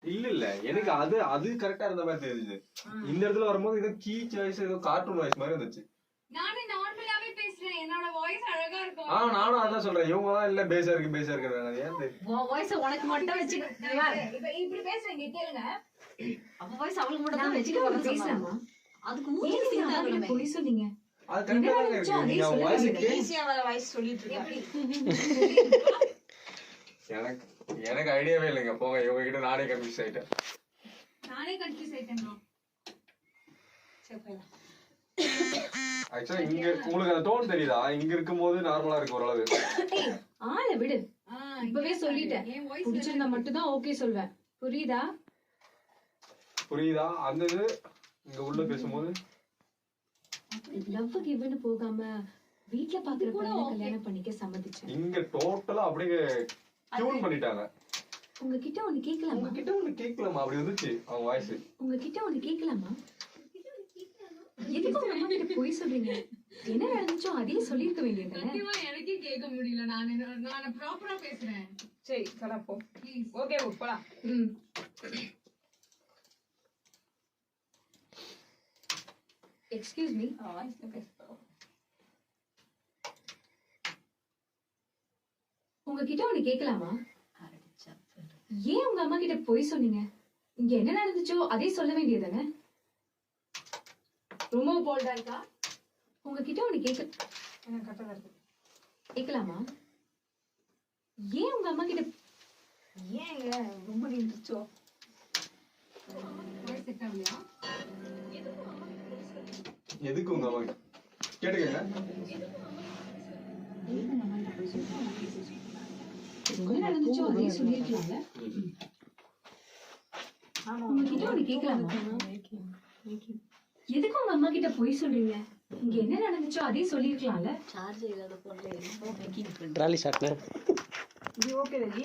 இல்ல எனக்கு அது கரெக்டா இருந்த மாதிரி தெரியுது. இந்த இடத்துல வரும்போது ஏதோ கீச் வாய்ஸ் ஏதோ கார்ட்டூன் வாய்ஸ் மாதிரி இருந்துச்சு. நானே நார்மலாவே பேசுறேன். என்னோட வாய்ஸ் அழகா இருக்கும். நானும் அதான் சொல்றேன். இவங்க தான் இல்ல பேஸா இருக்கு. ஏன் உன் வாய்ஸ் உனக்கு மட்டும் வச்சுக்க. இப்படி பேசுறீங்க கேளுங்க. அவ வாய்ஸ் அவளுக்கு மட்டும் தான் வச்சுக்க பேசலாமா? அதுக்கு மூணு சிங்க் ஆகணும். போய் சொன்னீங்க. அது கரெக்டா தான் இருக்கு. நீங்க வாய்ஸ் ஈஸியா வர வாய்ஸ் சொல்லிட்டு இருக்க. எனக்கு ஐடியாவே இல்லைங்க. போங்க, இவங்க கிட்ட நானே கன்ஃபியூஸ் ஆயிட்டேன். ஆக்சுவலா இங்க உங்களுக்கு அந்த டோன் தெரியுதா? இங்க இருக்கும்போது நார்மலா இருக்கு ஓரளவு. ஆள விடு. இப்பவே சொல்லிட்டேன். புடிச்சிருந்தா மட்டும் தான் ஓகே சொல்வேன். புரியுதா? அந்த இது இங்க உள்ள பேசும்போது லவ் கிவ்னு போகாம வீட்ல பாக்குற பொண்ணு கல்யாணம் பண்ணிக்க சம்மதிச்சேன். இங்க டோட்டலா அப்படியே டியூன் பண்ணிட்டாங்க. உங்ககிட்ட ஒன்னு கேட்கலாமா? அப்படி வந்துச்சு அவங்க வாய்ஸ். உங்ககிட்ட ஒன்னு கேட்கலாமா? எதுக்கு அம்மா கிட்ட போய் சொல்றீங்க? என்ன நடந்துச்சோ அதையே சொல்லிருக்க வேண்டியது. சத்தியமா எனக்கே கேட்க முடியல. நான் ப்ராப்பரா பேசுறேன். சரி சொல்ல போ. ஓகே போலாம். Excuse me. உங்ககிட்ட ஒன்னு கேட்கலாமா? ஏன் உங்க அம்மா கிட்ட போய் சொன்னீங்க? இங்க என்ன நடந்துச்சோ அதே சொல்ல வேண்டியதுதானே? ரொம்ப போல்டா இருக்கா? உங்ககிட்ட ஒன்னு கேட்கலாமா? ஏன் உங்க அம்மா கிட்ட ரொம்ப நின்றுச்சோ? எதுக்கு உங்க அம்மா கேட்டுக்கங்க. என்ன நடந்துச்சோ அதே சொல்லிருக்கலாம்ல. உங்ககிட்ட ஒன்னு கேட்கலாமா? எதுக்கு உங்க அம்மா கிட்ட போய் சொல்றீங்க? இங்க என்ன நடந்துச்சோ அதே சொல்லிருக்கலாம்ல. சார்ஜ் இல்லாத போன்ல ட்ராலி ஷாட்ல இது ஓகே வெஜி.